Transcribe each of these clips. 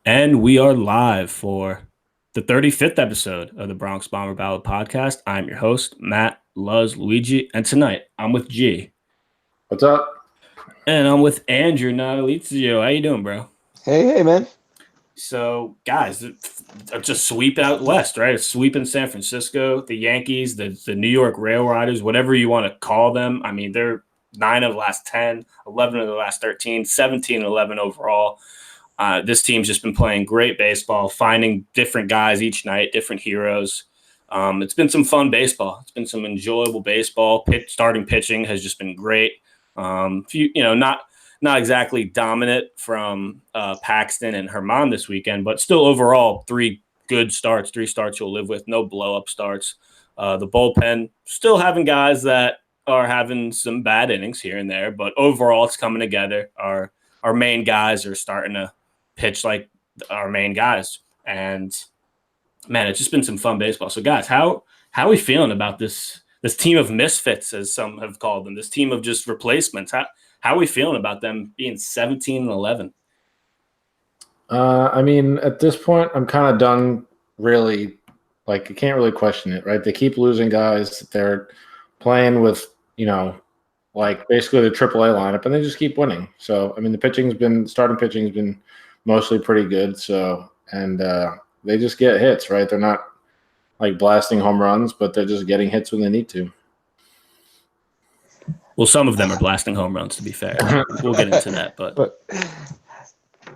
And we are live for the 35th episode of the Bronx Bomber Ballad podcast. I'm your host, Matt Luz Luigi, and tonight I'm with G. What's up? And I'm with Andrew Natalizio. How you doing, bro? Hey, man. So, guys, it's a sweep out west, right? A sweep in San Francisco. The Yankees, the New York Rail Riders, whatever you want to call them. I mean, they're 9 of the last 10, 11 of the last 13, 17 and 11 overall. This team's just been playing great baseball, finding different guys each night, different heroes. It's been some fun baseball. It's been some enjoyable baseball. Starting pitching has just been great. Not exactly dominant from Paxton and Herman this weekend, but still overall three starts you'll live with, no blow-up starts. The bullpen still having guys that are having some bad innings here and there, but overall it's coming together. Our main guys are starting to pitch like our main guys. And man, it's just been some fun baseball. So guys, how are we feeling about this team of misfits, as some have called them, this team of just replacements? How are we feeling about them being 17 and 11? I mean, at this point, I'm kind of done. Really, like you can't really question it, right? They keep losing guys. They're playing with, like basically the AAA lineup, and they just keep winning. So, I mean, starting pitching's been mostly pretty good. So, and they just get hits, right? They're not like blasting home runs, but they're just getting hits when they need to. Well, some of them are blasting home runs, to be fair. We'll get into that, but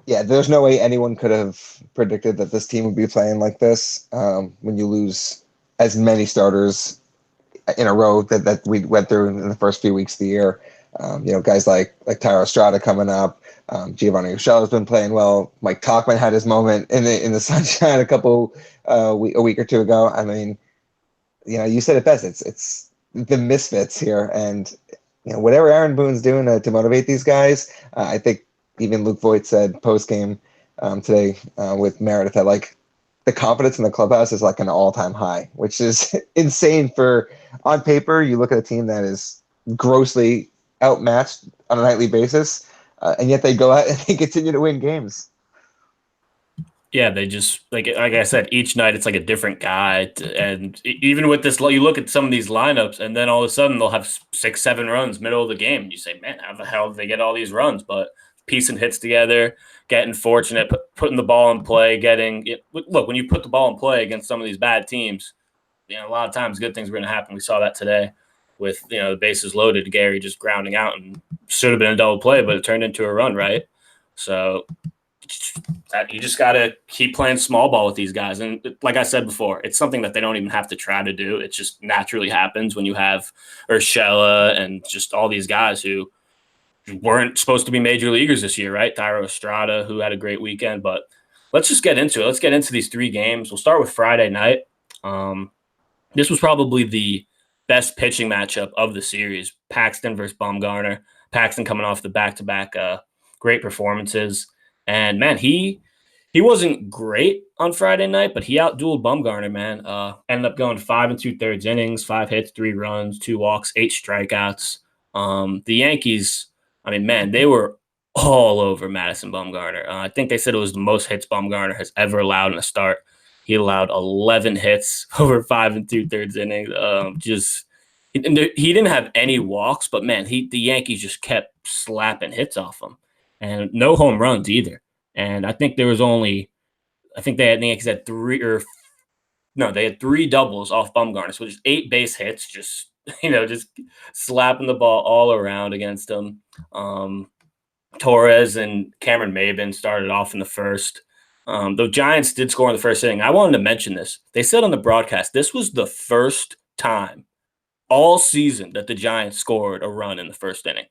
yeah, there's no way anyone could have predicted that this team would be playing like this when you lose as many starters in a row that we went through in the first few weeks of the year. Guys like Tyro Estrada coming up. Giovanni Urshela has been playing well. Mike Tauchman had his moment in the sunshine a week or two ago. I mean, you said it best. It's the misfits here, and whatever Aaron Boone's doing to motivate these guys, I think even Luke Voigt said post game today with Meredith that like the confidence in the clubhouse is like an all-time high, which is insane. For on paper, you look at a team that is grossly outmatched on a nightly basis, and yet they go out and they continue to win games. Yeah, they just like I said, each night it's like a different guy, and even with this, you look at some of these lineups, and then all of a sudden they'll have 6-7 runs middle of the game. And you say, man, how the hell did they get all these runs? But piecing hits together, getting fortunate, putting the ball in play, look, when you put the ball in play against some of these bad teams, a lot of times good things are going to happen. We saw that today with the bases loaded, Gary just grounding out, and should have been a double play, but it turned into a run, right? So you just got to keep playing small ball with these guys. And like I said before, it's something that they don't even have to try to do. It just naturally happens when you have Urshela and just all these guys who weren't supposed to be major leaguers this year, right? Tyro Estrada, who had a great weekend. But let's just get into it. Let's get into these three games. We'll start with Friday night. This was probably the best pitching matchup of the series, Paxton versus Bumgarner. Paxton coming off the back-to-back great performances. And, man, he wasn't great on Friday night, but he outdueled Bumgarner, man. Ended up going 5 2/3 innings, 5 hits, 3 runs, 2 walks, 8 strikeouts. The Yankees, I mean, man, they were all over Madison Bumgarner. I think they said it was the most hits Bumgarner has ever allowed in a start. He allowed 11 hits over 5 2/3 innings. He didn't have any walks, but, man, the Yankees just kept slapping hits off him. And no home runs either. And I think there was the Yankees had they had 3 doubles off Bumgarner. So just 8 base hits, just slapping the ball all around against him. Torres and Cameron Maybin started off in the first. The Giants did score in the first inning. I wanted to mention this. They said on the broadcast, this was the first time all season that the Giants scored a run in the first inning.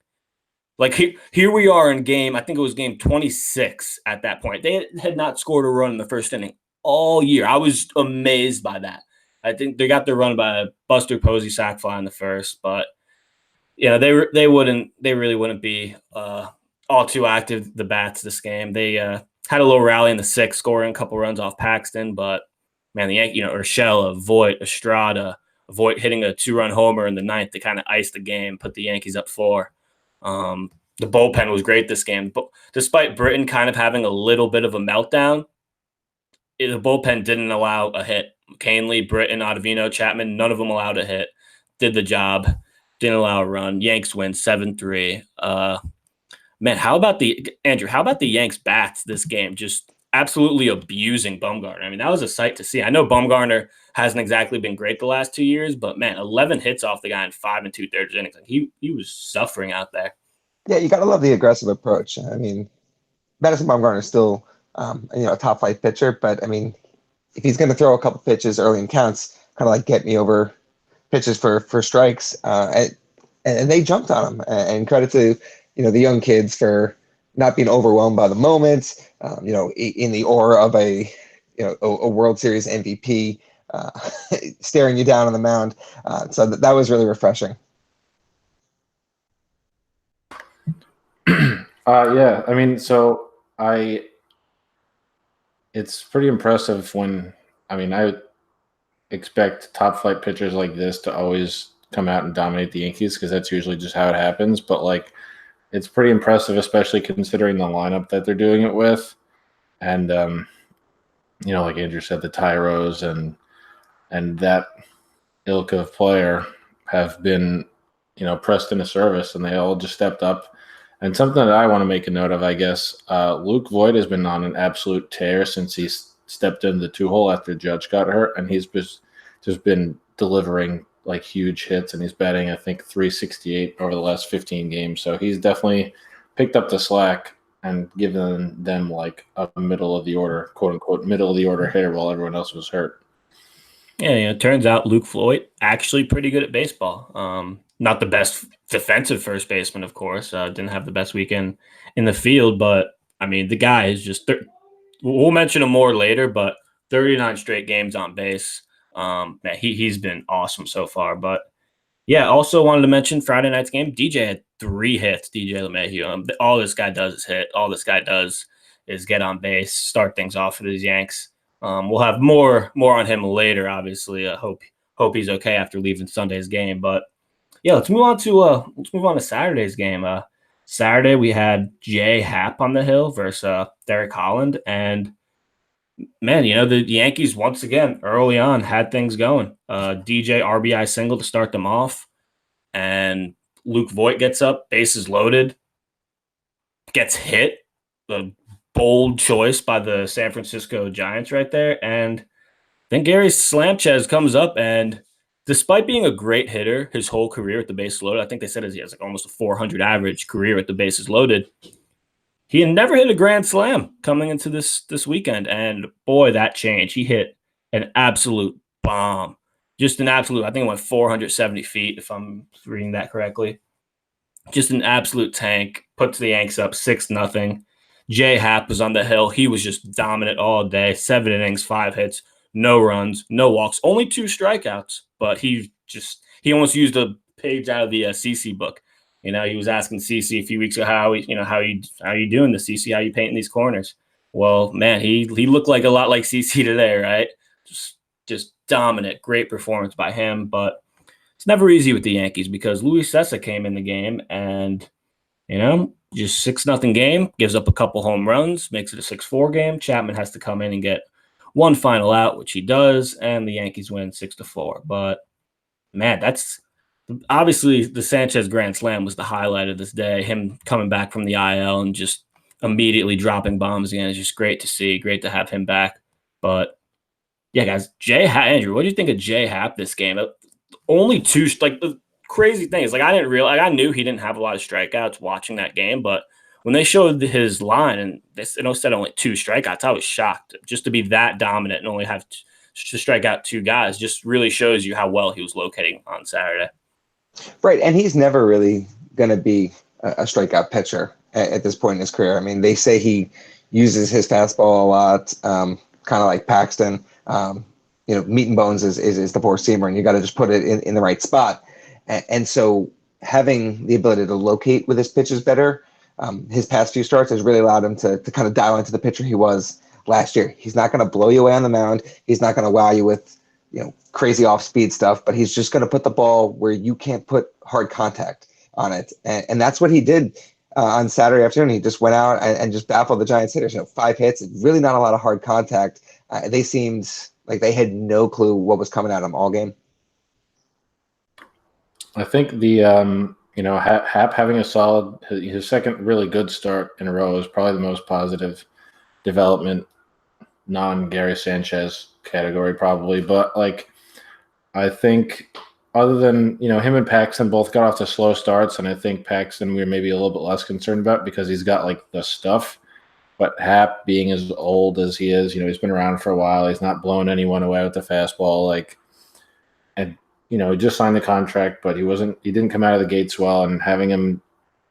Like here we are in I think it was game 26 at that point. They had not scored a run in the first inning all year. I was amazed by that. I think they got their run by a Buster Posey sac fly in the first, but they really wouldn't be all too active, the bats, this game. They had a little rally in the sixth, scoring a couple runs off Paxton, but man, the Yankees, Urshela, Voigt, Estrada, Voigt hitting a 2-run homer in the ninth to kind of ice the game, put the Yankees up 4. The bullpen was great this game. But despite Britton kind of having a little bit of a meltdown, the bullpen didn't allow a hit. Canley, Britton, Ottavino, Chapman, none of them allowed a hit. Did the job. Didn't allow a run. Yanks win 7-3. Man, how about the Yanks bats this game? Just absolutely abusing Bumgarner. I mean, that was a sight to see. I know Bumgarner hasn't exactly been great the last 2 years, but man, 11 hits off the guy in 5 2/3 innings. Like he was suffering out there. Yeah, you got to love the aggressive approach. I mean, Madison Bumgarner is still, a top flight pitcher, but I mean, if he's going to throw a couple pitches early in counts, kind of like get me over pitches for strikes, and they jumped on him. And credit to the young kids for not being overwhelmed by the moment. In the aura of a World Series MVP staring you down on the mound. So that was really refreshing. Yeah, I mean, it's pretty impressive when, I expect top flight pitchers like this to always come out and dominate the Yankees because that's usually just how it happens. But it's pretty impressive, especially considering the lineup that they're doing it with. And, like Andrew said, the Tyros and that ilk of player have been, pressed into service, and they all just stepped up. And something that I want to make a note of, I guess, Luke Voigt has been on an absolute tear since he stepped into the 2-hole after Judge got hurt, and he's just been delivering huge hits, and he's batting, I think, .368 over the last 15 games. So he's definitely picked up the slack and given them a middle of the order, quote unquote, middle of the order hitter while everyone else was hurt. Yeah, it turns out Luke Voigt actually pretty good at baseball. Not the best defensive first baseman, of course. Didn't have the best weekend in the field, but I mean, the guy is just. We'll mention him more later, but 39 straight games on base. Man, he's been awesome so far. But yeah, also wanted to mention Friday night's game. DJ had 3 hits. DJ LeMahieu. All this guy does is hit. All this guy does is get on base, start things off for these Yanks. We'll have more on him later. Obviously, I hope he's okay after leaving Sunday's game. But yeah, let's move on to Saturday's game. Saturday we had Jay Happ on the hill versus Derek Holland, and man, the Yankees once again early on had things going. DJ RBI single to start them off, and Luke Voigt gets up, bases loaded, gets hit. A bold choice by the San Francisco Giants right there, and then Gary Sanchez comes up, and despite being a great hitter his whole career at the bases loaded, I think they said he has almost a 400 average career at the bases loaded. He had never hit a grand slam coming into this weekend, and boy, that changed. He hit an absolute bomb, just an absolute. I think it went 470 feet, if I'm reading that correctly. Just an absolute tank. Puts the Yanks up 6-0. Jay Happ was on the hill. He was just dominant all day. 7 innings, 5 hits, no runs, no walks, only 2 strikeouts. But he almost used a page out of the CC book. He was asking CC a few weeks ago how you doing this, CC? How you painting these corners? Well, man, he looked a lot like CC today, right? Just dominant, great performance by him. But it's never easy with the Yankees because Luis Cessa came in the game and just 6-0 game, gives up a couple home runs, makes it a 6-4 game. Chapman has to come in and get one final out, which he does, and the Yankees win 6-4. But man, that's obviously the Sanchez grand slam was the highlight of this day. Him coming back from the IL and just immediately dropping bombs again is just great to see. Great to have him back. But yeah, guys, Andrew, what do you think of Jay Happ this game? Only 2, the crazy thing is, I didn't realize, I knew he didn't have a lot of strikeouts watching that game, but when they showed his line and they said only 2 strikeouts, I was shocked. Just to be that dominant and only have to strike out 2 guys just really shows you how well he was locating on Saturday. Right, and he's never really going to be a strikeout pitcher at this point in his career. I mean, they say he uses his fastball a lot, kind of like Paxton. Meat and bones is the 4-seamer, and you got to just put it in the right spot. And so having the ability to locate with his pitches better, his past few starts has really allowed him to kind of dial into the pitcher he was last year. He's not going to blow you away on the mound. He's not going to wow you with crazy off-speed stuff, but he's just going to put the ball where you can't put hard contact on it. And that's what he did on Saturday afternoon. He just went out and just baffled the Giants hitters. 5 hits, really not a lot of hard contact. They seemed like they had no clue what was coming at them all game. I think the Hap having a solid, his second really good start in a row is probably the most positive development, non-Gary Sanchez category probably. But I think other than him and Paxton both got off to slow starts, and I think Paxton we were maybe a little bit less concerned about because he's got the stuff. But Hap, being as old as he is, he's been around for a while. He's not blowing anyone away with the fastball. And he just signed the contract, but he didn't come out of the gates well. And having him,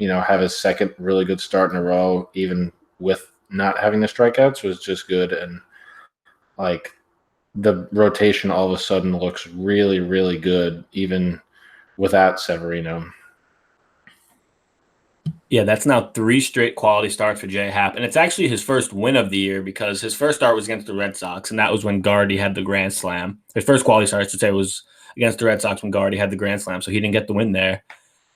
have his second really good start in a row, even with not having the strikeouts, was just good. And the rotation all of a sudden looks really, really good, even without Severino. Yeah, that's now 3 straight quality starts for Jay Happ. And it's actually his first win of the year because his first start was against the Red Sox, and that was when Gardy had the grand slam. His first quality start, I should say, was against the Red Sox when Gardy had the grand slam, so he didn't get the win there.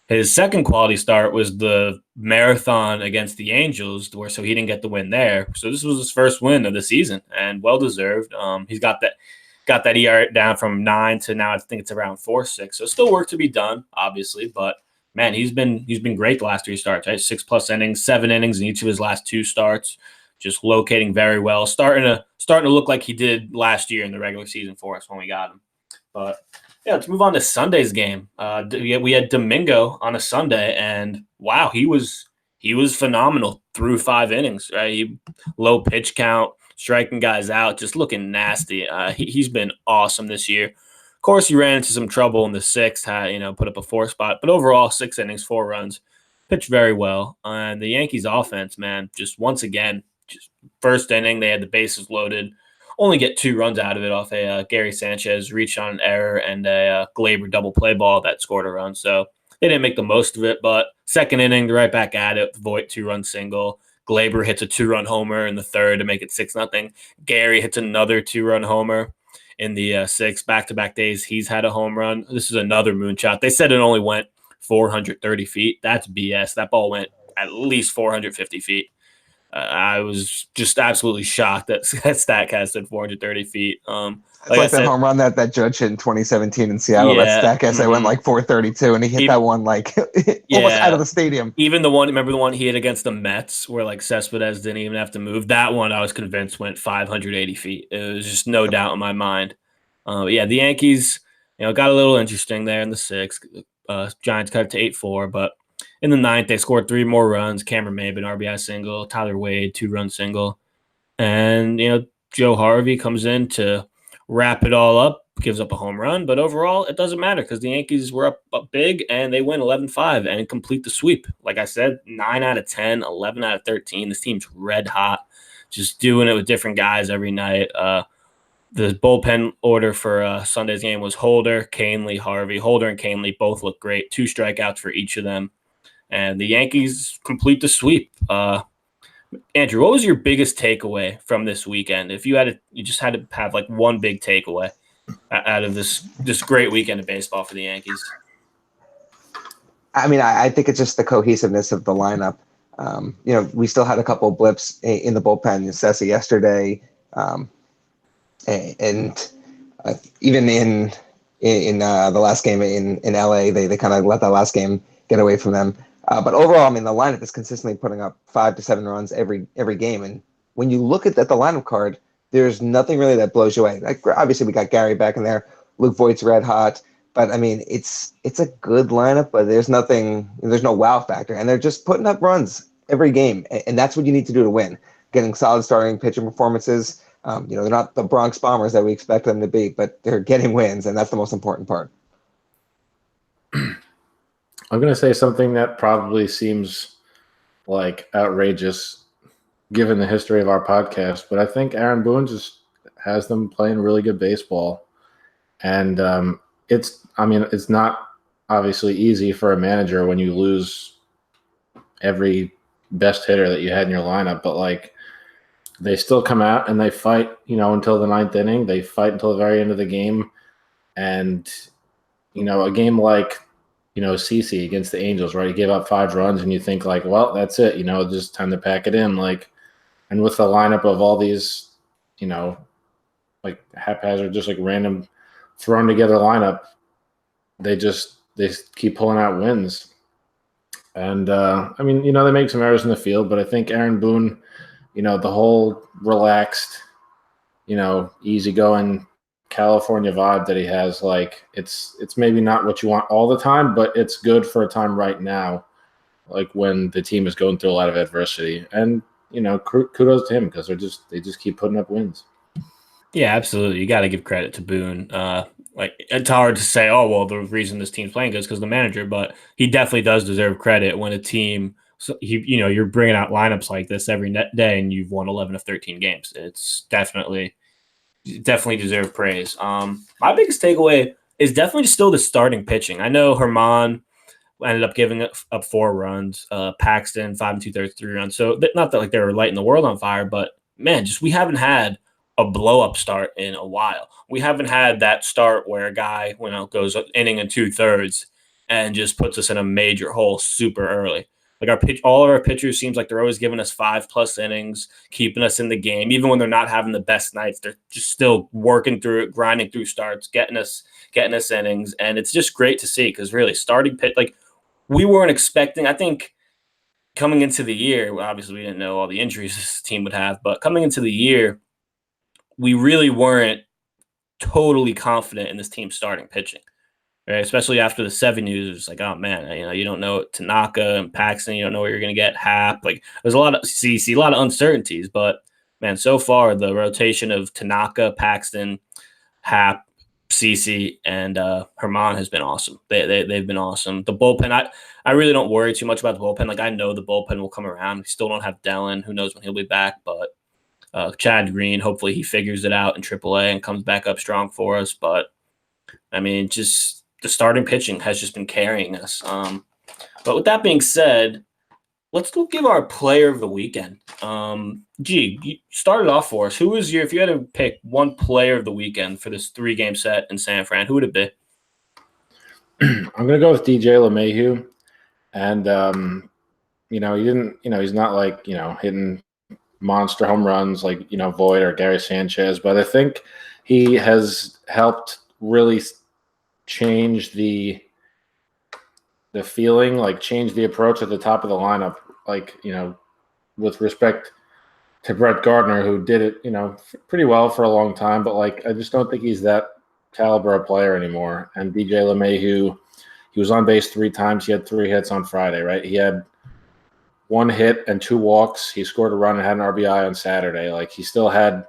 His second quality start was the marathon against the Angels, so he didn't get the win there. So this was his first win of the season, and well-deserved. He's got that ERA down from 9 to now I think it's around 4.6. So still work to be done, obviously, but man, he's been great the last 3 starts, right? 6+ innings, 7 innings in each of his last 2 starts, just locating very well, starting to look like he did last year in the regular season for us when we got him. But yeah, let's move on to Sunday's game. We had Domingo on a Sunday, and wow, he was phenomenal through 5 innings. Right, low pitch count, striking guys out, just looking nasty. He's been awesome this year. Of course, he ran into some trouble in the 6th, put up a 4 spot, but overall, 6 innings, 4 runs, pitched very well. And the Yankees offense, man, just once again, just first inning, they had the bases loaded, only get 2 runs out of it off a Gary Sanchez reach on an error and a Glaber double play ball that scored a run. So they didn't make the most of it, but second inning, they're right back at it. Voit 2-run single. Glaber hits a 2-run homer in the 3rd to make it 6-0. Gary hits another 2-run homer in the 6th. Back-to-back days, he's had a home run. This is another moonshot. They said it only went 430 feet. That's BS. That ball went at least 450 feet. I was just absolutely shocked that Statcast said 430 feet. It's like that home run that Judge hit in 2017 in Seattle. Yeah, that Statcast that went 432, and he hit that one almost out of the stadium. Even remember the one he hit against the Mets where Cespedes didn't even have to move? That one I was convinced went 580 feet. It was just no doubt in my mind. The Yankees, got a little interesting there in the 6th. Giants cut it to 8-4, but in the 9th, they scored 3 more runs. Cameron Maybin, RBI single. Tyler Wade, 2-run single. And, Joe Harvey comes in to wrap it all up, gives up a home run. But overall, it doesn't matter because the Yankees were up big, and they win 11-5 and complete the sweep. Like I said, 9 out of 10, 11 out of 13. This team's red hot, just doing it with different guys every night. The bullpen order for Sunday's game was Holder, Canely, Harvey. Holder and Canely both look great. 2 strikeouts for each of them. And the Yankees complete the sweep. Andrew, what was your biggest takeaway from this weekend? If you just had to have one big takeaway out of this great weekend of baseball for the Yankees. I mean, I think it's just the cohesiveness of the lineup. We still had a couple of blips in the bullpen. Cessa yesterday, and even in the last game in LA, they kind of let that last game get away from them. But overall, I mean, the lineup is consistently putting up 5 to 7 runs every game. And when you look at the lineup card, there's nothing really that blows you away. Obviously, we got Gary back in there. Luke Voigt's red hot. But, I mean, it's a good lineup, but there's no wow factor. And they're just putting up runs every game. And that's what you need to do to win. Getting solid starting pitching performances. They're not the Bronx Bombers that we expect them to be, but they're getting wins, and that's the most important part. I'm going to say something that probably seems outrageous given the history of our podcast, but I think Aaron Boone just has them playing really good baseball. And it's not obviously easy for a manager when you lose every best hitter that you had in your lineup, but they still come out and they fight, until the 9th inning. They fight until the very end of the game. And, a game CC against the Angels, right? He gave up 5 runs, and you think like, well, that's it. Just time to pack it in. Like, and with the lineup of all these, like haphazard, just like random thrown together lineup, they keep pulling out wins. And they make some errors in the field, but I think Aaron Boone, the whole relaxed, easygoing California vibe that he has, like it's maybe not what you want all the time, but it's good for a time right now, like when the team is going through a lot of adversity. And kudos to him because they just keep putting up wins. Yeah, absolutely. You got to give credit to Boone. Like it's hard to say, oh well, the reason this team's playing good is because of the manager, but he definitely does deserve credit when a team. So you're bringing out lineups like this every day, and you've won 11 of 13 games. It's definitely deserve praise. My biggest takeaway is definitely still the starting pitching. I know Herman ended up giving up 4 runs. Paxton 5 2/3, 3 runs. So not that like they were lighting the world on fire, but man, just we haven't had a blow up start in a while. We haven't had that start where a guy goes inning and 2/3 and just puts us in a major hole super early. Like all of our pitchers seems like they're always giving us 5+ innings, keeping us in the game, even when they're not having the best nights. They're just still working through it, grinding through starts, getting us innings, and it's just great to see because really starting pitch like we weren't expecting. I think coming into the year, obviously we didn't know all the injuries this team would have, but coming into the year, we really weren't totally confident in this team starting pitching. Right? Especially after the 7 news, it's like, oh man, you don't know Tanaka and Paxton, you don't know where you're going to get Hap. Like there's a lot of CC, a lot of uncertainties, but man, so far the rotation of Tanaka, Paxton, Hap, CC, and Herman has been awesome. They've been awesome. The bullpen, I really don't worry too much about the bullpen. Like I know the bullpen will come around. We still don't have Dellin. Who knows when he'll be back, but Chad Green, hopefully he figures it out in AAA and comes back up strong for us. But I mean, just the starting pitching has just been carrying us. But with that being said, let's go give our player of the weekend. You started off for us. Who was if you had to pick one player of the weekend for this 3-game set in San Fran, who would it be? I'm going to go with DJ LeMahieu. And, he didn't, he's not like, hitting monster home runs like, Voit or Gary Sanchez, but I think he has helped really change the feeling, like change the approach at the top of the lineup, like, with respect to Brett Gardner, who did it, pretty well for a long time, but like, I just don't think he's that caliber of player anymore. And DJ LeMahieu, he was on base 3 times. He had 3 hits on Friday, right? He had 1 hit and 2 walks. He scored a run and had an RBI on Saturday. Like he still had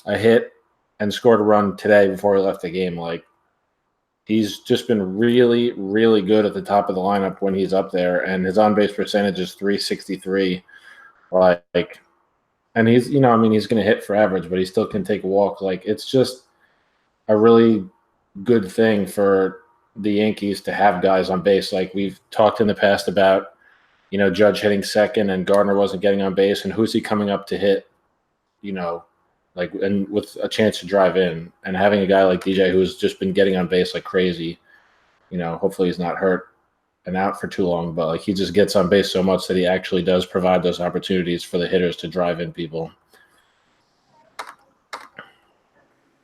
a hit and scored a run today before he left the game. Like he's just been really, really good at the top of the lineup when he's up there, and his on-base percentage is .363. Like, and he's, he's going to hit for average, but he still can take a walk. Like, it's just a really good thing for the Yankees to have guys on base. Like we've talked in the past about, Judge hitting second and Gardner wasn't getting on base, and who's he coming up to hit? Like, and with a chance to drive in, and having a guy like DJ who's just been getting on base like crazy, hopefully he's not hurt and out for too long, but like he just gets on base so much that he actually does provide those opportunities for the hitters to drive in people.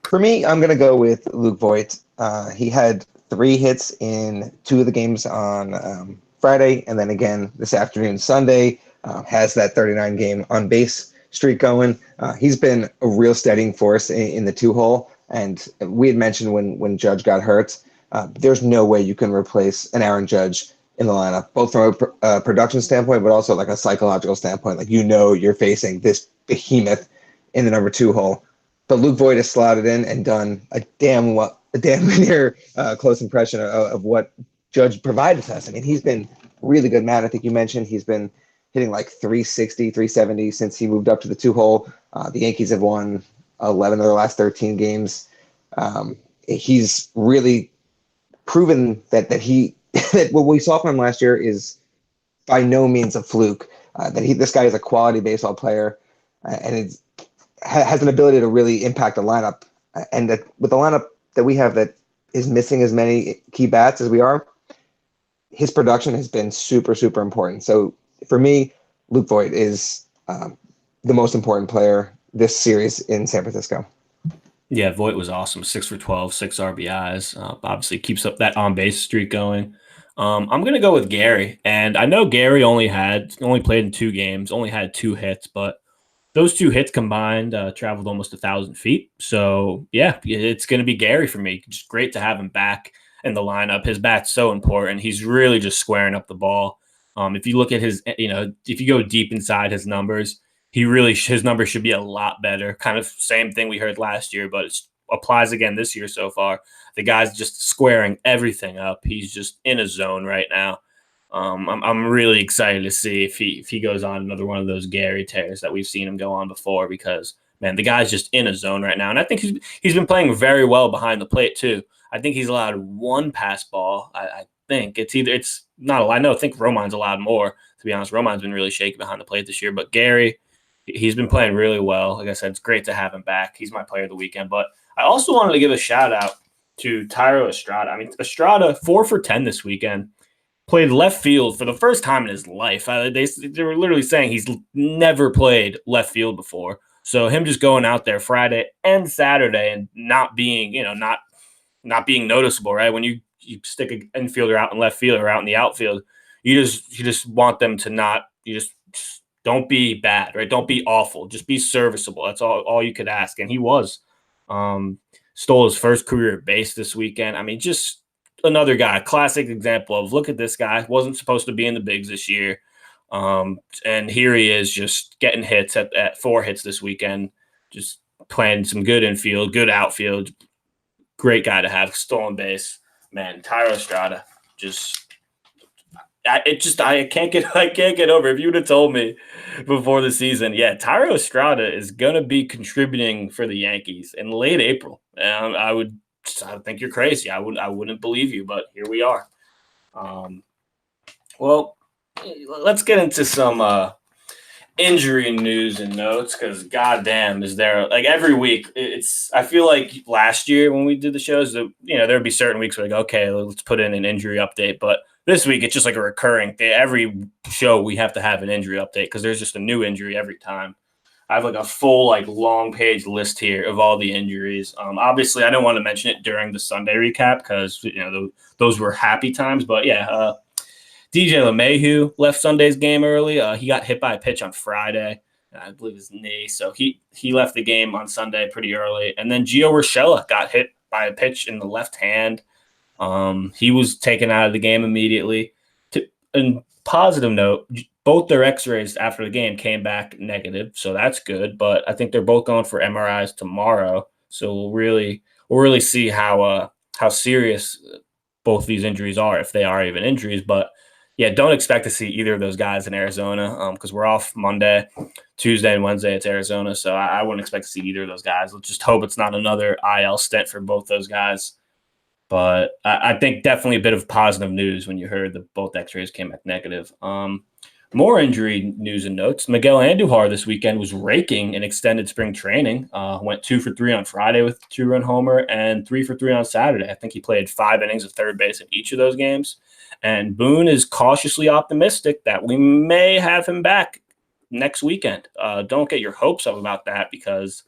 For me, I'm going to go with Luke Voit. He had 3 hits in 2 of the games on Friday, and then again this afternoon, Sunday, has that 39-game on base streak going. He's been a real steadying force in the 2-hole, and we had mentioned when Judge got hurt, there's no way you can replace an Aaron Judge in the lineup, both from a production standpoint, but also like a psychological standpoint. Like you're facing this behemoth in the number 2 hole. But Luke Voit has slotted in and done a damn near close impression of what Judge provided to us. I mean, he's been really good, Matt. I think you mentioned he's been hitting like 360, 370 since he moved up to the 2-hole. The Yankees have won 11 of their last 13 games. He's really proven that that what we saw from him last year is by no means a fluke. This guy is a quality baseball player, and has an ability to really impact the lineup. And that with the lineup that we have that is missing as many key bats as we are, his production has been super, super important. So for me, Luke Voigt is the most important player this series in San Francisco. Yeah, Voigt was awesome. 6 for 12, 6 RBIs. Obviously keeps up that on base streak going. I'm gonna go with Gary, and I know Gary only played in 2 games, only had 2 hits, but those 2 hits combined traveled almost 1,000 feet. So yeah, it's going to be Gary for me. Just great to have him back in the lineup. His bat's so important. He's really just squaring up the ball. If you look at his, if you go deep inside his numbers, his numbers should be a lot better. Kind of same thing we heard last year, but it applies again this year so far. The guy's just squaring everything up. He's just in a zone right now. I'm really excited to see if he goes on another one of those Gary tears that we've seen him go on before, because man, the guy's just in a zone right now, and I think he's been playing very well behind the plate too. I think he's allowed 1 pass ball. I think it's not a lot. I think Roman's allowed more. To be honest, Roman's been really shaky behind the plate this year, but Gary, he's been playing really well. Like I said, it's great to have him back. He's my player of the weekend. But I also wanted to give a shout out to Tyro Estrada. I mean, Estrada 4 for 10 this weekend. Played left field for the first time in his life. They were literally saying he's never played left field before. So him just going out there Friday and Saturday and not being, not being noticeable, right? When you stick an infielder out in left field or out in the outfield, you just want them to not, just don't be bad, right? Don't be awful. Just be serviceable. That's all you could ask. And he was. Stole his first career base this weekend. I mean, just another guy, classic example of, look at this guy, wasn't supposed to be in the bigs this year. And here he is just getting hits at 4 hits this weekend, just playing some good infield, good outfield. Great guy to have. Stolen base. Man, Tyro Estrada, I can't get over. If you would have told me before the season, yeah, Tyro Estrada is gonna be contributing for the Yankees in late April, I think you're crazy. I wouldn't believe you, but here we are. Well, let's get into some injury news and notes, because goddamn, is there, like, every week I feel like last year when we did the shows, that there'd be certain weeks where, like, okay, let's put in an injury update, but this week it's just like a recurring thing. Every show we have to have an injury update because there's just a new injury every time. I have like a full, like, long page list here of all the injuries. Obviously, I don't want to mention it during the Sunday recap because those were happy times. But yeah, DJ LeMahieu left Sunday's game early. He got hit by a pitch on Friday, I believe his knee. So he left the game on Sunday pretty early. And then Gio Urshela got hit by a pitch in the left hand. He was taken out of the game immediately. And positive note, both their x-rays after the game came back negative, so that's good. But I think they're both going for MRIs tomorrow, so we'll really see how serious both these injuries are, if they are even injuries. But yeah, don't expect to see either of those guys in Arizona because we're off Monday, Tuesday, and Wednesday. It's Arizona, so I wouldn't expect to see either of those guys. Let's just hope it's not another IL stint for both those guys. But I think definitely a bit of positive news when you heard that both x-rays came back negative. More injury news and notes. Miguel Andujar this weekend was raking in extended spring training. Went 2 for 3 on Friday with a 2-run homer and 3 for 3 on Saturday. I think he played 5 innings of third base in each of those games. And Boone is cautiously optimistic that we may have him back next weekend. Don't get your hopes up about that, because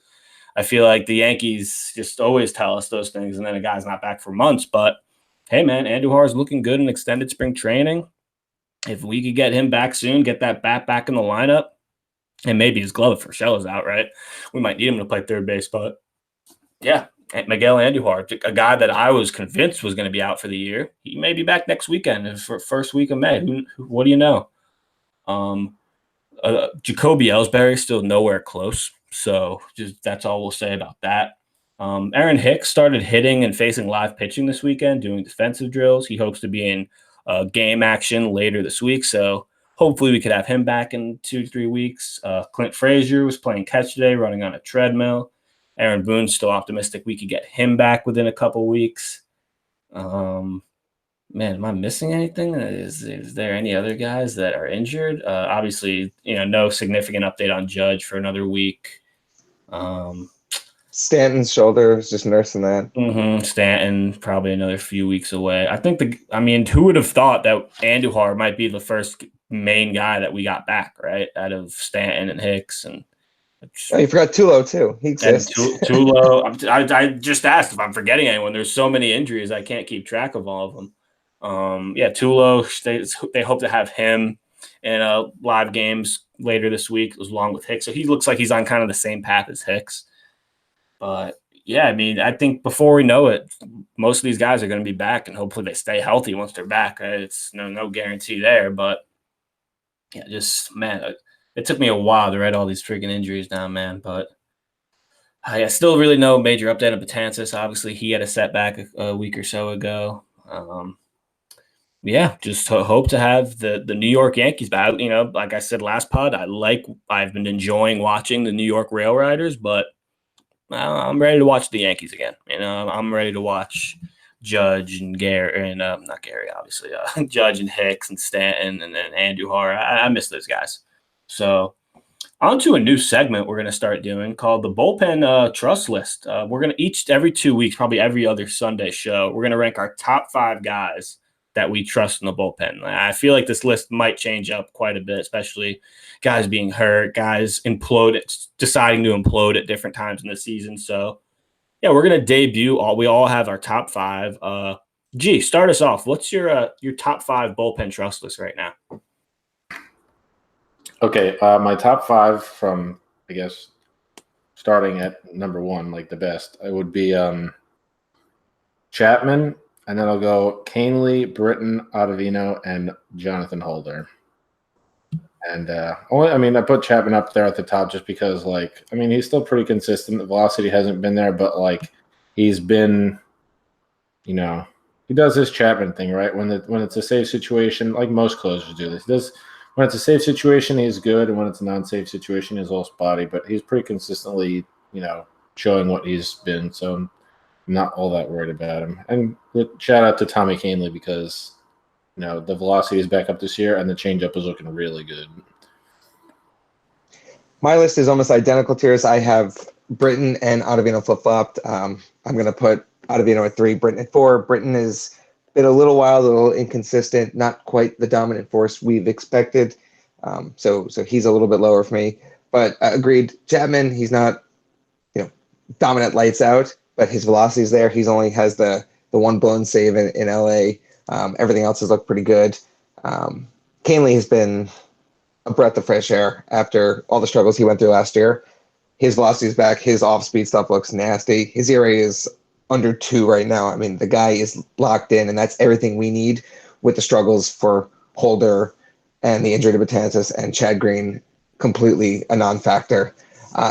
I feel like the Yankees just always tell us those things, and then a guy's not back for months. But hey, man, Andujar is looking good in extended spring training. If we could get him back soon, get that bat back in the lineup, and maybe his glove if Urshela's out, right? We might need him to play third base. But yeah, Miguel Andujar, a guy that I was convinced was going to be out for the year, he may be back next weekend for first week of May. What do you know? Jacoby Ellsbury still nowhere close. So just that's all we'll say about that. Aaron Hicks started hitting and facing live pitching this weekend, doing defensive drills. He hopes to be in game action later this week. So hopefully we could have him back in 2-3 weeks. Clint Frazier was playing catch today, running on a treadmill. Aaron Boone's still optimistic we could get him back within a couple weeks. Man, am I missing anything? Is there any other guys that are injured? Obviously, no significant update on Judge for another week. Stanton's shoulder is just nursing that. Stanton probably another few weeks away. Who would have thought that Andujar might be the first main guy that we got back, right? Out of Stanton and Hicks and Oh, you forgot Tulo too. He exists. Tulo. I just asked if I'm forgetting anyone. There's so many injuries, I can't keep track of all of them. Tulo. They hope to have him in live games later this week, along with Hicks. So he looks like he's on kind of the same path as Hicks. But yeah, I mean, I think before we know it, most of these guys are going to be back, and hopefully they stay healthy once they're back. Right? It's no guarantee there, but yeah, just man, it took me a while to write all these freaking injuries down, man. But I still really no major update on Betances. Obviously, he had a setback a week or so ago. Yeah, just hope to have the New York Yankees back. Like I said last pod, I've been enjoying watching the New York Rail Riders, but I'm ready to watch the Yankees again. I'm ready to watch Judge and Gary, and not Gary, obviously, Judge and Hicks and Stanton and then Andujar. I miss those guys. So on to a new segment we're going to start doing called the Bullpen Trust List. We're going to every 2 weeks, probably every other Sunday show, we're going to rank our top 5 guys that we trust in the bullpen. I feel like this list might change up quite a bit, especially guys being hurt, guys deciding to implode at different times in the season. So, yeah, we're going to debut we all have our top 5. Start us off. What's your top 5 bullpen trust list right now? Okay, my top 5 from, I guess, starting at number 1, like the best, it would be Chapman, and then I'll go Canely, Britton, Ottavino, and Jonathan Holder. And I put Chapman up there at the top just because, he's still pretty consistent. The velocity hasn't been there, but he's been, he does this Chapman thing, right? When it's a safe situation, like most closers do this. When it's a safe situation, he's good, and when it's a non-safe situation, he's all spotty. But he's pretty consistently, showing what he's been. So I'm not all that worried about him. And shout out to Tommy Canely because, the velocity is back up this year, and the changeup is looking really good. My list is almost identical to yours. I have Britton and Ottavino flip-flopped. I'm going to put Ottavino at 3, Britton at 4. Britton has been a little inconsistent, not quite the dominant force we've expected. So he's a little bit lower for me. But agreed, Chapman, he's not, dominant lights out, but his velocity is there. He's only has the one blown save in LA. Everything else has looked pretty good. Canely has been a breath of fresh air after all the struggles he went through last year. His velocity is back. His off-speed stuff looks nasty. His ERA is under 2 right now. I mean, the guy is locked in, and that's everything we need with the struggles for Holder and the injury to Betances and Chad Green, completely a non-factor.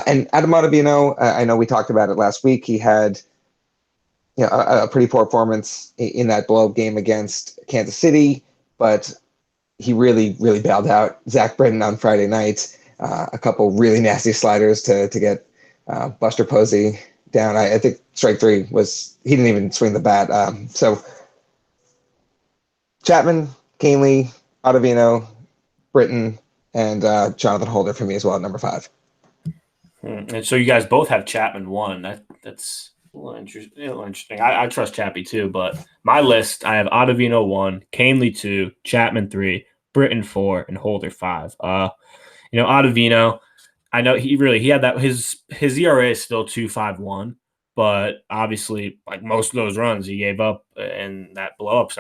And Adam Ottavino, I know we talked about it last week. He had a pretty poor performance in that blow-up game against Kansas City, but he really, really bailed out Zach Britton on Friday night. A couple really nasty sliders to get Buster Posey down. I think strike 3 was, he didn't even swing the bat. So Chapman, Canely, Ottavino, Britton, and Jonathan Holder for me as well at number 5. And so you guys both have Chapman 1. That's a little interesting. I trust Chappie too, but my list, I have Ottavino 1, Canely 2, Chapman 3, Britton 4, and Holder 5. Ottavino, I know he had that his ERA is still 2.51, but obviously, like most of those runs he gave up in that blow up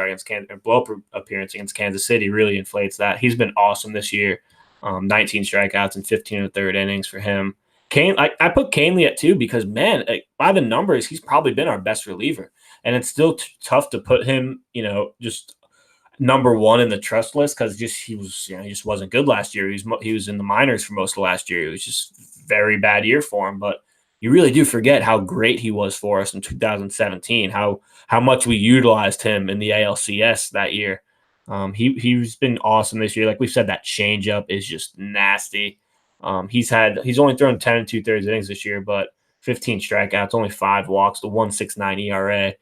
appearance against Kansas City really inflates that. He's been awesome this year. 19 strikeouts and 15 and a third innings for him. I put Canely at 2 because, man, by the numbers, he's probably been our best reliever. And it's still tough to put him, just number 1 in the trust list because he just wasn't good last year. He was in the minors for most of last year. It was just a very bad year for him. But you really do forget how great he was for us in 2017, how much we utilized him in the ALCS that year. He's been awesome this year. Like we said, that changeup is just nasty. He's only thrown 10 and 2/3 innings this year, but 15 strikeouts, only 5 walks, the 1.69 ERA.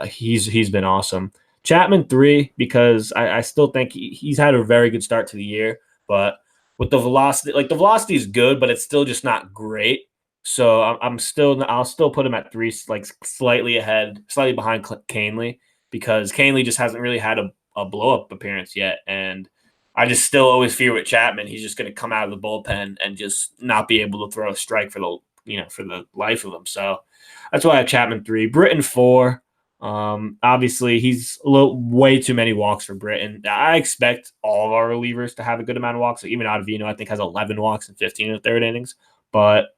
He's been awesome. Chapman 3 because I still think he's had a very good start to the year, but with the velocity, the velocity is good, but it's still just not great. So I'll still put him at 3, like slightly behind Canely, because Canely just hasn't really had a blow up appearance yet, and I just still always fear with Chapman he's just going to come out of the bullpen and just not be able to throw a strike for the life of him. So that's why I have Chapman 3, Britton 4. Obviously, he's way too many walks for Britton. I expect all of our relievers to have a good amount of walks. Like even Ottavino, I think, has 11 walks and 15 in the third innings. But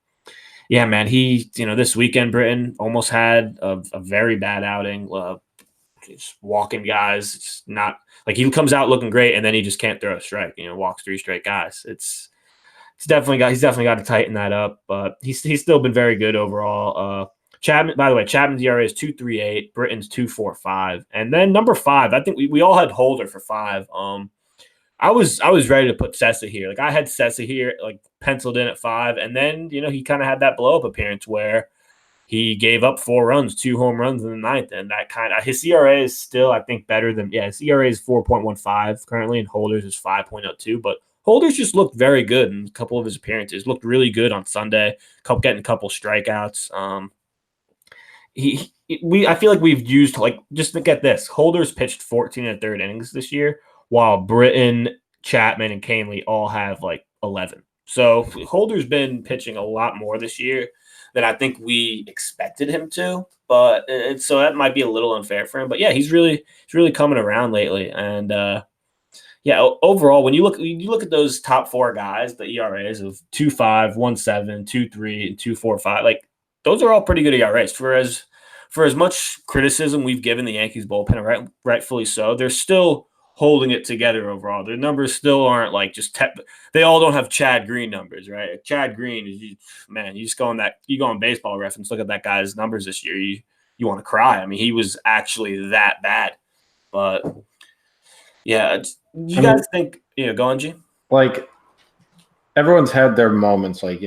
yeah, man, this weekend, Britton almost had a very bad outing. Just walking guys. It's not like he comes out looking great and then he just can't throw a strike. Walks 3 straight guys. He's definitely got to tighten that up. But he's still been very good overall. Chapman, by the way, Chapman's ERA is 2.38, Britton's 2.45, and then number 5. I think we all had Holder for 5. I was ready to put Sessa here. Like I had Sessa here, like penciled in at 5, and then he kind of had that blow up appearance where he gave up 4 runs, 2 home runs in the 9th, and that kind of his ERA is still, I think, better than his ERA is 4.15 currently, and Holder's is 5.02. But Holder's just looked very good in a couple of his appearances. Looked really good on Sunday, getting a couple strikeouts. I feel like we've used, like, just to get this, Holder's pitched 14 and a third innings this year, while Britton, Chapman, and Canely all have like 11. So Holder's been pitching a lot more this year than I think we expected him to. But so that might be a little unfair for him. But yeah, he's really coming around lately. And overall, when you look at those top 4 guys, the ERAs of 2.5, 1.7, 2.3, and 2.45, like those are all pretty good ERAs. For as much criticism we've given the Yankees bullpen, rightfully so, they're still holding it together overall. Their numbers still aren't like they all don't have Chad Green numbers, right? Chad Green is, you just go on Baseball Reference, look at that guy's numbers this year. You want to cry. I mean, he was actually that bad. But yeah, you guys think, go on, G? Like everyone's had their moments, like,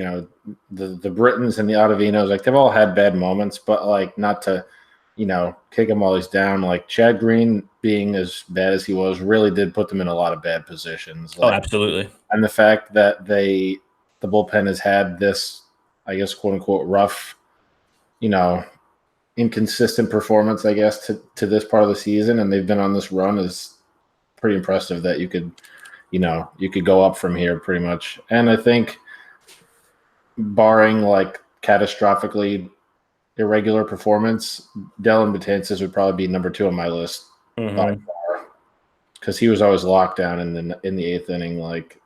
the Brittons and the Ottavinos, like they've all had bad moments, but like not to, kick them all these down. Like Chad Green being as bad as he was really did put them in a lot of bad positions. Like, absolutely. And the fact that the bullpen has had this, I guess, quote unquote, rough, inconsistent performance, I guess, to this part of the season, and they've been on this run is pretty impressive that you could go up from here pretty much. And I think barring like catastrophically irregular performance, Dellin Betances would probably be number 2 on my list by far, because he was always locked down in the 8th inning. Like,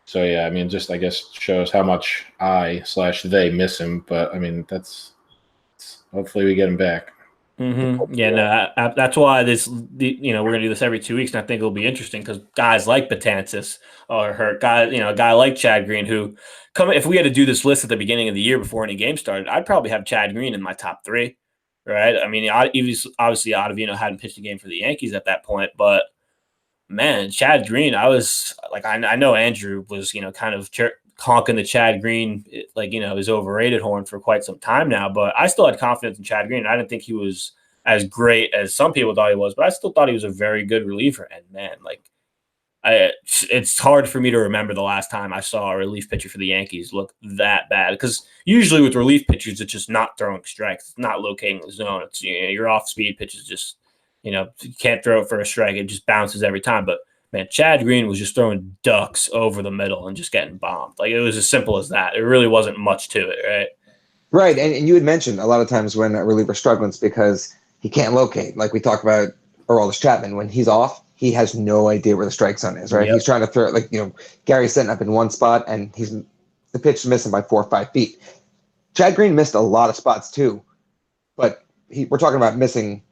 so yeah, I mean, just I guess shows how much they miss him. But I mean, hopefully we get him back. Mm-hmm. Yeah, no, that's why we're gonna do this every 2 weeks, and I think it'll be interesting because guys like Betances are hurt. A guy like Chad Green, who if we had to do this list at the beginning of the year before any game started, I'd probably have Chad Green in my top 3, right? I mean, obviously Ottavino hadn't pitched a game for the Yankees at that point, but man, Chad Green, I was like, I know Andrew was kind of honking the Chad Green, his overrated horn for quite some time now, but I still had confidence in Chad Green. I didn't think he was as great as some people thought he was, but I still thought he was a very good reliever. And man, it's hard for me to remember the last time I saw a relief pitcher for the Yankees look that bad, because usually with relief pitchers, it's just not throwing strikes. It's not locating the zone. It's your off-speed pitches just, you can't throw it for a strike. It just bounces every time. But man, Chad Green was just throwing ducks over the middle and just getting bombed. Like, it was as simple as that. It really wasn't much to it, right? Right, and you had mentioned a lot of times when a reliever's struggling, it's because he can't locate. Like we talk about Aroldis Chapman, when he's off, he has no idea where the strike zone is, right? Yep. He's trying to throw it, Gary's setting up in one spot, and the pitch is missing by 4 or 5 feet. Chad Green missed a lot of spots too, but we're talking about missing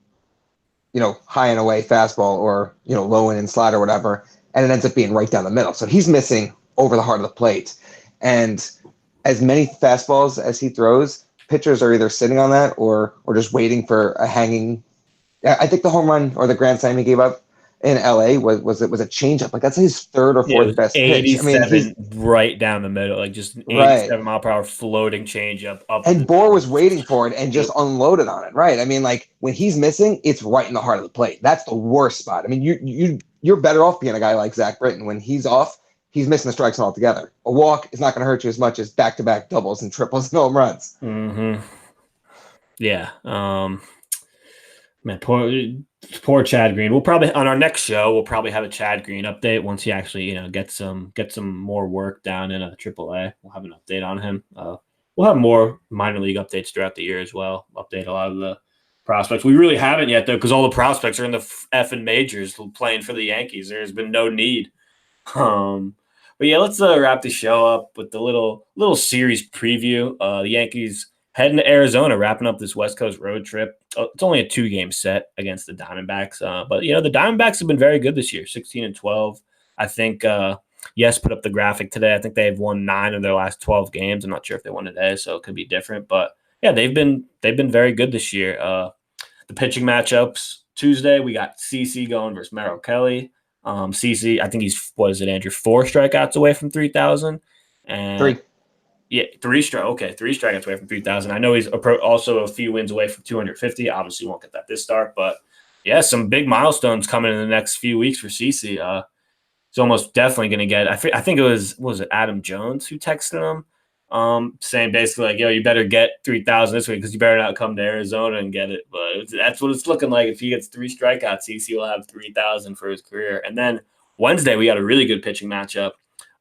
high and away fastball or, low in and slide or whatever, and it ends up being right down the middle. So he's missing over the heart of the plate. And as many fastballs as he throws, pitchers are either sitting on that or just waiting for a hanging. I think the home run or the grand slam he gave up in LA was a changeup. Like, that's his 3rd or 4th best pitch. I mean, right down the middle, like just 87 mile per hour floating changeup up. And Bohr was waiting for it and just unloaded on it. Right. I mean, like, when he's missing, it's right in the heart of the plate. That's the worst spot. I mean, you're better off being a guy like Zach Britton. When he's off, he's missing the strikes altogether. A walk is not going to hurt you as much as back-to-back doubles and triples and home runs. Mm-hmm. Yeah. Man, poor Chad Green. We'll probably on our next show we'll probably have a Chad Green update once he actually get some more work down in AAA. We'll have an update on him. We'll have more minor league updates throughout the year as well. Update a lot of the prospects. We really haven't yet though because all the prospects are in the effing majors playing for the Yankees. There's been no need. But yeah, let's wrap the show up with the little series preview. The Yankees heading to Arizona, wrapping up this West Coast road trip. It's only a 2-game set against the Diamondbacks, but the Diamondbacks have been very good this year, 16-12. I think Yes put up the graphic today. I think they've won 9 of their last 12 games. I'm not sure if they won today, so it could be different. But yeah, they've been very good this year. The pitching matchups Tuesday, we got CC going versus Merrill Kelly. CC, I think he's Andrew, 4 strikeouts away from 3,000, and 3. Yeah, 3 strikeouts away from 3,000. I know he's also a few wins away from 250. Obviously, won't get that this start, but yeah, some big milestones coming in the next few weeks for CC. He's almost definitely going to get. I think it was it Adam Jones who texted him, saying basically like, "Yo, you better get 3,000 this week because you better not come to Arizona and get it." But that's what it's looking like. If he gets 3 strikeouts, CC will have 3,000 for his career. And then Wednesday, we got a really good pitching matchup.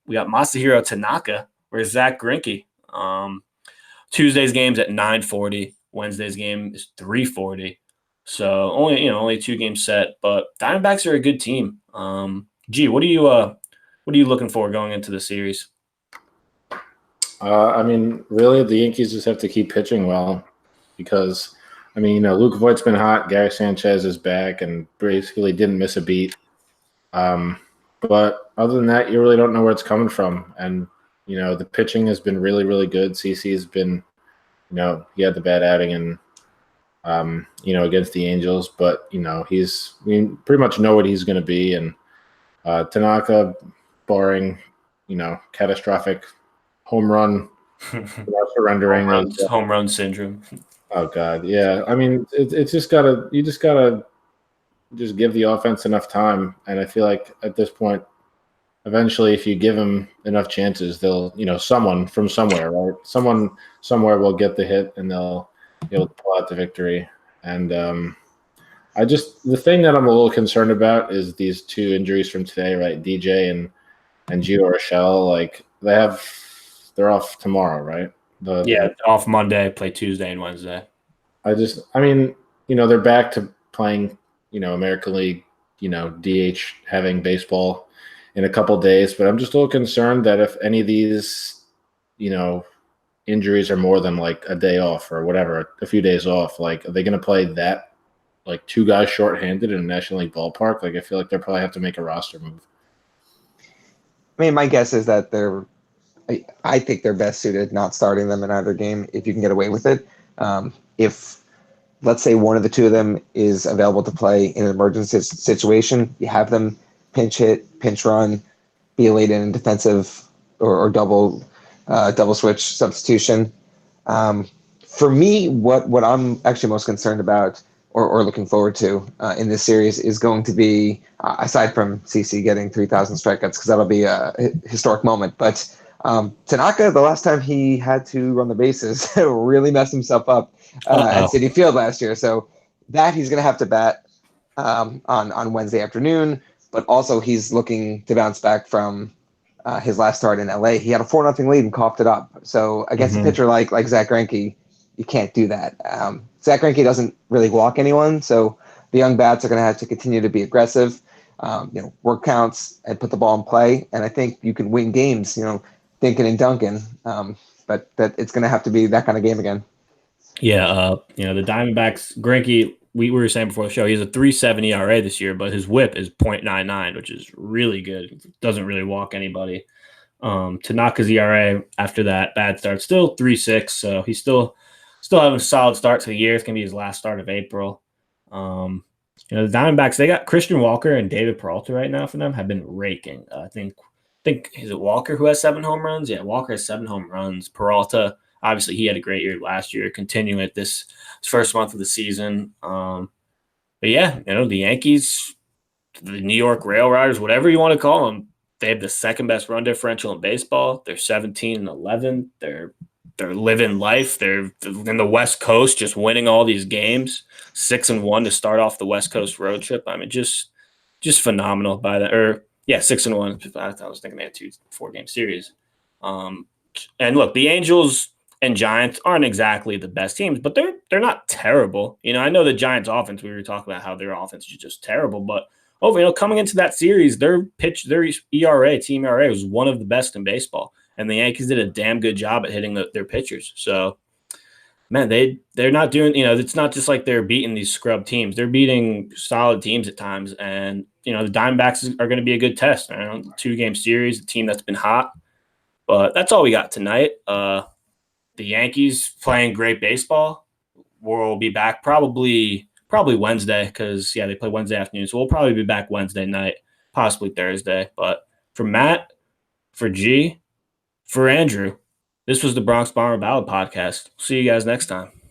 We got Masahiro Tanaka versus Zach Greinke. Tuesday's game's at 9:40. Wednesday's game is 3:40. So only 2 games set, but Diamondbacks are a good team. What are you looking for going into the series? Really, the Yankees just have to keep pitching well because, Luke Voigt's been hot. Gary Sanchez is back and basically didn't miss a beat. But other than that, you really don't know where it's coming from. And, the pitching has been really, really good. CC's been, he had the bad outing and, against the Angels. But, we pretty much know what he's going to be. And Tanaka, barring, catastrophic home run surrendering. Home run syndrome. Oh, God, yeah. It's just gotta give the offense enough time. And I feel like at this point, eventually, if you give them enough chances, they'll, someone from somewhere, right? Someone somewhere will get the hit and they'll pull out the victory. And the thing that I'm a little concerned about is these 2 injuries from today, right? DJ and Gio Urshela, like they're off tomorrow, right? Off Monday, play Tuesday and Wednesday. They're back to playing, American League, DH having baseball in a couple days, but I'm just a little concerned that if any of these, injuries are more than like a day off or whatever, a few days off, like, are they going to play that, like 2 guys shorthanded in a National League ballpark? Like, I feel like they'll probably have to make a roster move. My guess is that I think they're best suited not starting them in either game if you can get away with it. If, let's say, one of the 2 of them is available to play in an emergency situation, you have them pinch hit, pinch run, be a late in defensive or double switch substitution. For me, what I'm actually most concerned about or looking forward to in this series is going to be, aside from CC getting 3,000 strikeouts, because that'll be a historic moment, but Tanaka, the last time he had to run the bases, really messed himself up at Citi Field last year. So that he's going to have to bat on Wednesday afternoon, but also he's looking to bounce back from his last start in LA. He had a 4-0 lead and coughed it up. So against a pitcher like Zach Greinke, you can't do that. Zach Greinke doesn't really walk anyone, so the young bats are going to have to continue to be aggressive, work counts, and put the ball in play. And I think you can win games, thinking and dunking, but that it's going to have to be that kind of game again. Yeah, the Diamondbacks, Greinke, we were saying before the show, he has a 3.7 ERA this year, but his whip is .99, which is really good. Doesn't really walk anybody. Tanaka's ERA after that bad start still 3.6, so he's still having a solid start to the year. It's gonna be his last start of April. The Diamondbacks, they got Christian Walker and David Peralta right now for them, have been raking. I think is it Walker who has 7 home runs? Yeah, Walker has 7 home runs. Peralta, obviously, he had a great year last year, continuing it this first month of the season. But yeah, the Yankees, the New York Rail Riders, whatever you want to call them, They have the second best run differential in baseball. They're 17-11. They're living life. They're in the West Coast, just winning all these games. 6-1 to start off the West Coast road trip. I mean, just phenomenal by that. Or yeah, 6-1. I was thinking they had 2 4-game series. And look, the Angels and Giants aren't exactly the best teams, but they're not terrible. I know the Giants offense, we were talking about how their offense is just terrible, but coming into that series, their ERA, team ERA was one of the best in baseball. And the Yankees did a damn good job at hitting their pitchers. So, man, they're not doing, it's not just like they're beating these scrub teams. They're beating solid teams at times. And, the Diamondbacks are going to be a good test. 2-game series, a team that's been hot. But that's all we got tonight. The Yankees playing great baseball. We'll be back probably Wednesday because, they play Wednesday afternoon. So we'll probably be back Wednesday night, possibly Thursday. But for Matt, for G, for Andrew, this was the Bronx Bomber Ballad podcast. See you guys next time.